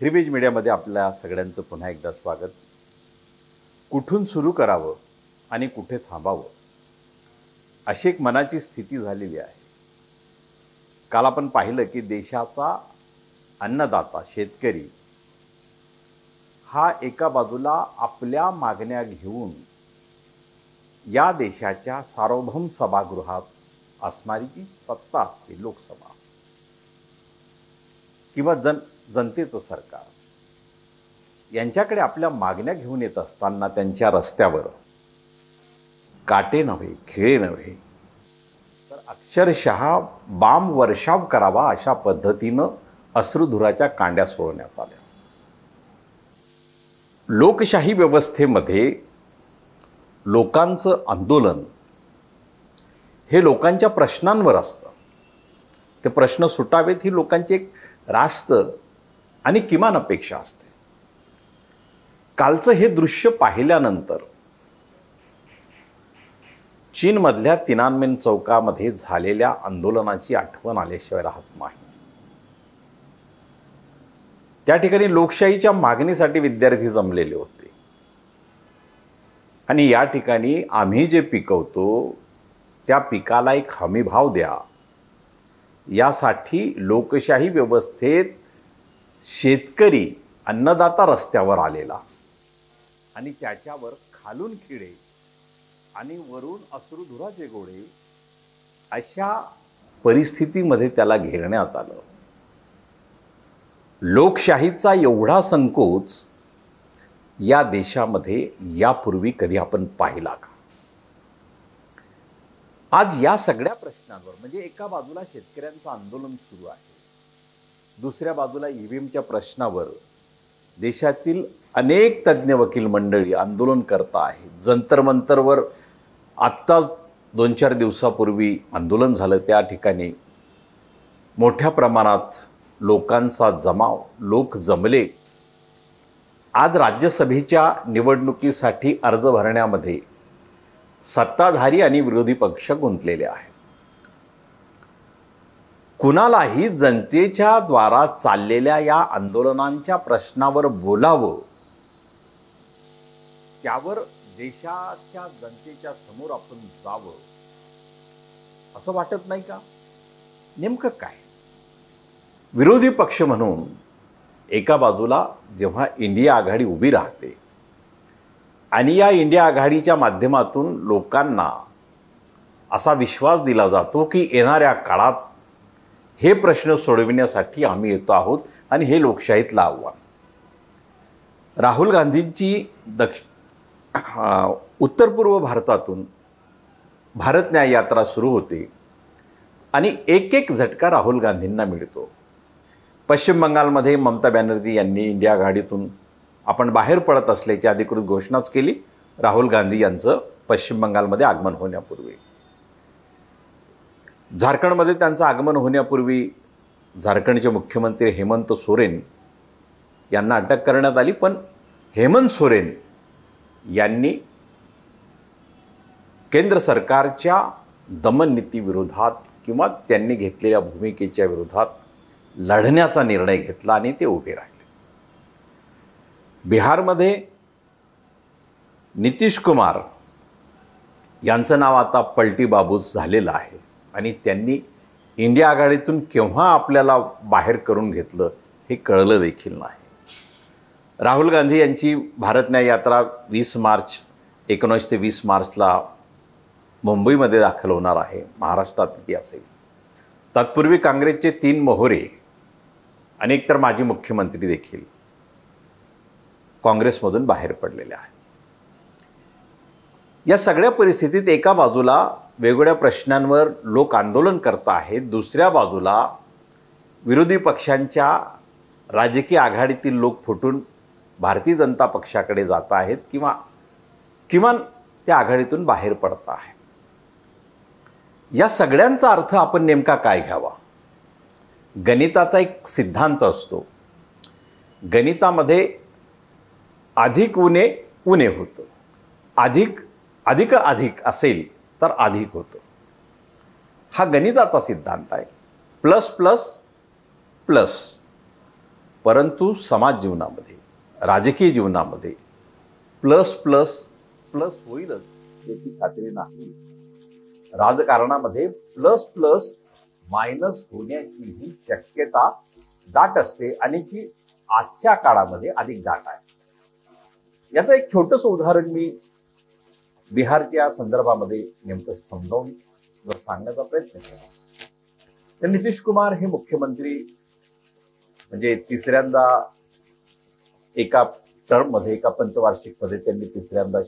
Three page मीडियामध्ये आपल्या सगळ्यांचं पुन्हा एकदा स्वागत. कुठून सुरू करावं आणि कुठे थांबावं अशी एक मनाची स्थिती झालेली आहे. काल आपण पाहिलं की देशाचा अन्नदाता शेतकरी हा एका बाजूला आपल्या मागण्या घेऊन या देशाच्या सार्वभौम सभागृहात असणारी जी सत्ता असते, लोकसभा किंवा जनतेचं सरकार, यांच्याकडे आपल्या मागण्या घेऊन येत असताना त्यांच्या रस्त्यावर काटे नव्हे, खिळे नव्हे, तर अक्षरशः बाम वर्षाव करावा अशा पद्धतीनं अश्रुधुराच्या कांड्या सोडण्यात आल्या. लोकशाही व्यवस्थेमध्ये लोकांचं आंदोलन हे लोकांच्या प्रश्नांवर असतं. ते प्रश्न सुटावेत ही लोकांची एक रास्त आणि किमान अपेक्षा असते. कालचं हे दृश्य पाहिल्यानंतर चीनमधल्या तिनानमेन चौकामध्ये झालेल्या आंदोलनाची आठवण आल्याशिवाय राहत नाही. त्या ठिकाणी लोकशाहीच्या मागणीसाठी विद्यार्थी जमलेले होते आणि या ठिकाणी आम्ही जे पिकवतो त्या पिकाला एक हमीभाव द्या यासाठी लोकशाही व्यवस्थेत शेतकरी अन्नदाता रस्त्यावर आलेला आणि त्याच्यावर खालून खिळे आणि वरून अश्रुधुराचे गोळे अशा परिस्थितीमध्ये त्याला घेरण्यात आलं. लोकशाहीचा एवढा संकोच या देशामध्ये यापूर्वी कधी आपण पाहिला का? आज या सगळ्या प्रश्नांवर म्हणजे एका बाजूला शेतकऱ्यांचं आंदोलन सुरू आहे, दुसऱ्या बाजूला ईव्हीएमच्या प्रश्नावर देशातील अनेक तज्ज्ञ वकील मंडळी आंदोलन करत आहेत. जंतर मंतरवर आत्ताच 2-4 दिवसापूर्वी आंदोलन झालं, त्या ठिकाणी मोठ्या प्रमाणात लोकांचा जमाव, लोक जमले. आज राज्यसभेच्या निवडणुकीसाठी अर्ज भरण्यामध्ये सत्ताधारी आणि विरोधी पक्ष गुंतलेले आहेत. कुणालाही जनतेच्या द्वारा चाललेल्या या आंदोलनांच्या प्रश्नावर बोलावं, त्यावर देशाच्या जनतेच्या समोर आपण जावं असं वाटत नाही का? नेमकं काय? विरोधी पक्ष म्हणून एका बाजूला जेव्हा इंडिया आघाडी उभी राहते आणि या इंडिया आघाडीच्या माध्यमातून लोकांना असा विश्वास दिला जातो की येणाऱ्या काळात हे प्रश्न सोडविण्यासाठी आम्ही येतो आहोत आणि हे लोकशाहीतलं आव्हान. राहुल गांधींची उत्तर पूर्व भारतातून भारत न्याय यात्रा सुरू होते आणि एक एक झटका राहुल गांधींना मिळतो. पश्चिम बंगालमध्ये ममता बॅनर्जी यांनी इंडिया आघाडीतून आपण बाहेर पडत असल्याची अधिकृत घोषणाच केली राहुल गांधी यांचं पश्चिम बंगालमध्ये आगमन होण्यापूर्वी. झारखंडमध्ये त्यांचं आगमन होण्यापूर्वी झारखंडचे मुख्यमंत्री हेमंत सोरेन यांना अटक करण्यात आली, पण हेमंत सोरेन यांनी केंद्र सरकारच्या दमन नीतीविरोधात किंवा त्यांनी घेतलेल्या भूमिकेच्या विरोधात लढण्याचा निर्णय घेतला आणि ते उभे राहिले. बिहारमध्ये नितीश कुमार यांचं नाव आता पलटी बाबूस झालेलं आहे आणि त्यांनी इंडिया आघाडीतून केव्हा आपल्याला बाहेर करून घेतलं हे कळलं देखील नाही. राहुल गांधी यांची भारत न्याय यात्रा 19 ते 20 मार्चला मुंबईमध्ये दाखल होणार आहे, महाराष्ट्रातही असेल. तत्पूर्वी काँग्रेसचे 3 मोहरे आणि एकतर माजी मुख्यमंत्री देखील काँग्रेसमधून बाहेर पडलेले आहेत. या सगळ्या परिस्थितीत एका बाजूला वेगवेगळ्या प्रश्नांवर लोक आंदोलन करत आहेत, दुसऱ्या बाजूला विरोधी पक्षांच्या राजकीय आघाडीतील लोक फुटून भारतीय जनता पक्षाकडे जात आहेत किंवा किमान त्या आघाडीतून बाहेर पडत आहेत. या सगळ्यांचा अर्थ आपण नेमका काय घ्यावा? गणिताचा एक सिद्धांत असतो. गणितामध्ये अधिक उणे उणे होतं, अधिक असेल तर अधिक होतं. हा गणिताचा सिद्धांत आहे. प्लस प्लस प्लस, परंतु समाज जीवनामध्ये, राजकीय जीवनामध्ये प्लस प्लस प्लस होईलच याची खात्री नाही. राजकारणामध्ये प्लस प्लस मायनस होण्याची ही शक्यता दाट असते आणि ती आजच्या काळामध्ये अधिक दाट आहे. याचं एक छोटंसं उदाहरण मी बिहारच्या संदर्भामध्ये नेमकं समजावून जर सांगण्याचा प्रयत्न केला तर नितीश कुमार हे मुख्यमंत्री म्हणजे तिसऱ्यांदा एका टर्म मध्ये, एका पंचवार्षिक मध्ये त्यांनी तिसऱ्यांदा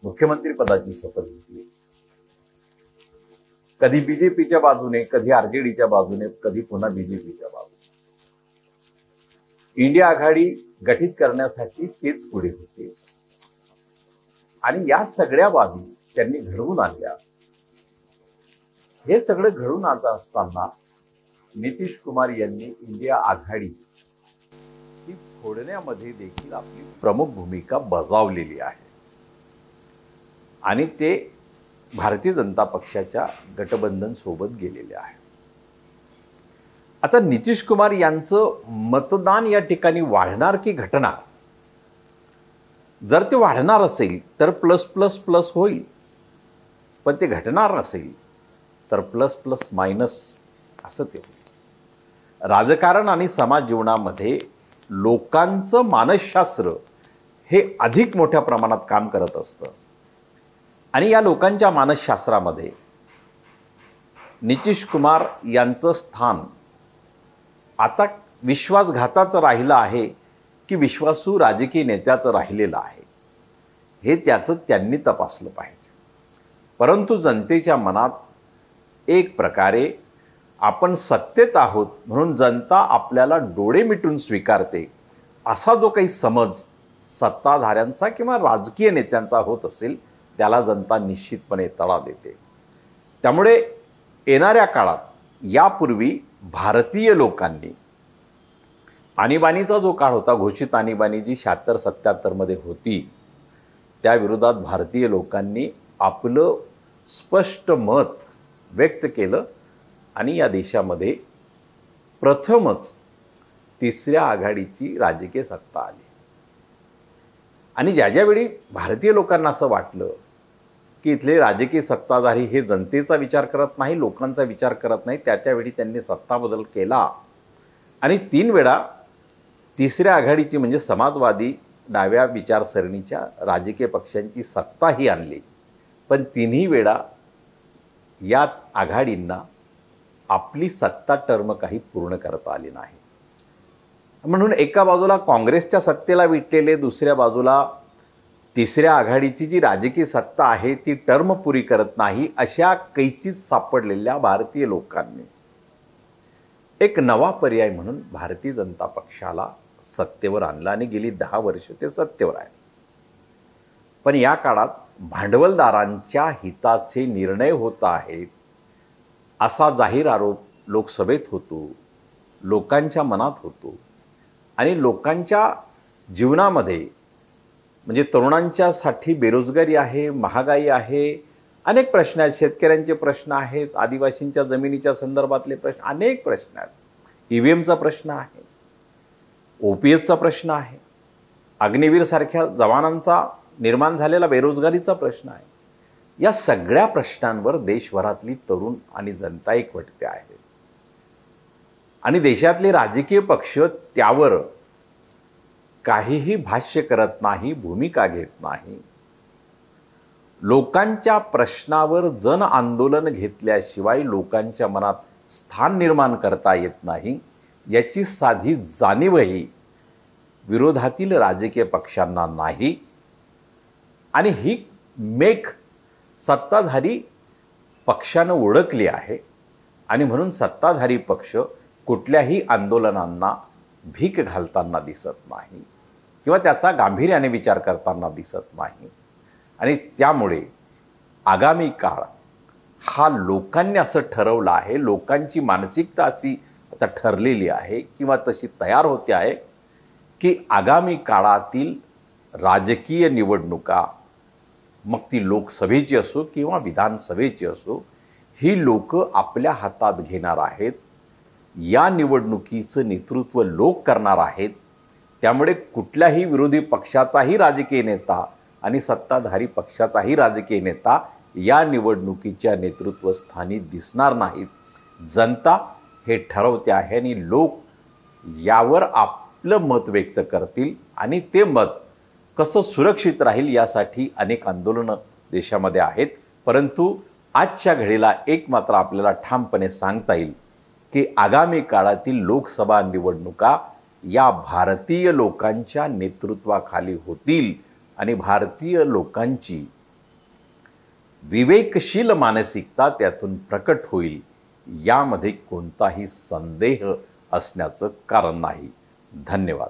मुख्यमंत्री पदाची शपथ घेतली. कधी बीजेपीच्या बाजूने, कधी आरजेडीच्या बाजूने, कधी पुन्हा बीजेपीच्या बाजूने. इंडिया आघाडी गठीत करण्यासाठी तेच पुढे होते आणि या सगळ्या बाबी त्यांनी घडवून आणल्या. हे सगळं घडून आणत असताना नितीश कुमार यांनी इंडिया आघाडी ही फोडण्यामध्ये देखील आपली प्रमुख भूमिका बजावलेली आहे आणि ते भारतीय जनता पक्षाच्या गठबंधन सोबत गेलेले आहे. आता नितीश कुमार यांचं मतदान या ठिकाणी वाढणार की घटणार? जर ते वाढणार असेल तर प्लस प्लस प्लस होईल, पण ते घटणार नसेल तर प्लस प्लस मायनस असं ते होईल. राजकारण आणि समाज जीवनामध्ये लोकांचं मानसशास्त्र हे अधिक मोठ्या प्रमाणात काम करत असतं आणि या लोकांच्या मानसशास्त्रामध्ये नितीश कुमार यांचं स्थान आता विश्वासघाताचं राहिलं आहे की विश्वासू राजकीय नेत्याचं राहिलेलं आहे, हे त्याचं त्यांनी तपासलं पाहिजे. परंतु जनतेच्या मनात एक प्रकारे आपण सत्तेत आहोत म्हणून जनता आपल्याला डोळे मिटून स्वीकारते असा जो काही समज सत्ताधाऱ्यांचा किंवा राजकीय नेत्यांचा होत असेल त्याला जनता निश्चितपणे तडा देते. त्यामुळे येणाऱ्या काळात यापूर्वी भारतीय लोकांनी आणीबाणीचा जो काळ होता, घोषित आणीबाणी जी 76-77 मध्ये होती, त्या विरोधात भारतीय लोकांनी आपलं स्पष्ट मत व्यक्त केलं आणि या देशामध्ये प्रथमच तिसऱ्या आघाडीची राजकीय सत्ता आली. आणि ज्यावेळी भारतीय लोकांना असं वाटलं की इथले राजकीय सत्ताधारी हे जनतेचा विचार करत नाही, लोकांचा विचार करत नाही, त्यावेळी त्यांनी सत्ता बदल केला आणि 3 वेळा तिसऱ्या आघाडीची म्हणजे समाजवादी डाव्या विचारसरणीच्या राजकीय पक्षांची सत्ताही आणली. पण 3ही वेळा या आघाडींना आपली सत्ता टर्म काही पूर्ण करता आली नाही. म्हणून एका बाजूला काँग्रेसच्या सत्तेला विटलेले, दुसऱ्या बाजूला तिसऱ्या आघाडीची जी राजकीय सत्ता आहे ती टर्म पुरी करत नाही, अशा कैचीत सापडलेल्या भारतीय लोकांनी एक नवा पर्याय म्हणून भारतीय जनता पक्षाला सत्तेवर आणलं आणि गेली 10 वर्ष ते सत्तेवर आहेत. पण या काळात भांडवलदारांच्या हिताचे निर्णय होत आहेत असा जाहीर आरोप लोकसभेत होतो, लोकांच्या मनात होतो आणि लोकांच्या जीवनामध्ये म्हणजे तरुणांच्यासाठी बेरोजगारी आहे, महागाई आहे, अनेक प्रश्न आहेत, शेतकऱ्यांचे प्रश्न आहेत, आदिवासींच्या जमिनीच्या संदर्भातले प्रश्न, अनेक प्रश्न आहेत, ईव्हीएमचा प्रश्न आहे, ओपीएसचा प्रश्न आहे, अग्निवीर सारख्या जवानांचा निर्माण झालेला बेरोजगारीचा प्रश्न आहे. या सगळ्या प्रश्नांवर देशभरातली तरुण आणि जनता एकवटते आहे आणि देशातले राजकीय पक्ष त्यावर काहीही भाष्य करत नाही, भूमिका घेत नाही. लोकांच्या प्रश्नावर जन आंदोलन घेतल्याशिवाय लोकांच्या मनात स्थान निर्माण करता येत नाही याची साधी जाणीवही विरोधातील राजकीय पक्षांना नाही आणि ही मेख सत्ताधारी पक्षानं ओळखली आहे आणि म्हणून सत्ताधारी पक्ष कुठल्याही आंदोलनांना भीक घालताना दिसत नाही किंवा त्याचा गांभीर्याने विचार करताना दिसत नाही आणि त्यामुळे आगामी काळ हा लोकांनी असं ठरवलं आहे, लोकांची मानसिकता अशी आता ठरलेली आहे किंवा तशी तयार होते आहे की आगामी काळातील राजकीय निवडणुका, मग ती लोकसभेची असो किंवा विधानसभेची असो, ही लोक आपल्या हातात घेणार आहेत. या निवडणुकीचं नेतृत्व लोक करणार आहेत. त्यामुळे कुठल्याही विरोधी पक्षाचाही राजकीय नेता आणि सत्ताधारी पक्षाचाही राजकीय नेता या निवडणुकीच्या नेतृत्वस्थानी दिसणार नाहीत. जनता हे ठरवते आहे आणि लोक यावर आपलं मत व्यक्त करतील आणि ते मत कसं सुरक्षित राहील यासाठी अनेक आंदोलनं देशामध्ये आहेत. परंतु आजच्या घडीला एक मात्र आपल्याला ठामपणे सांगता येईल की आगामी काळातील लोकसभा निवडणुका या भारतीय लोकांच्या नेतृत्वाखाली होतील आणि भारतीय लोकांची विवेकशील मानसिकता त्यातून प्रकट होईल यामध्ये कोणताही संदेह असण्याचं कारण नाही. धन्यवाद.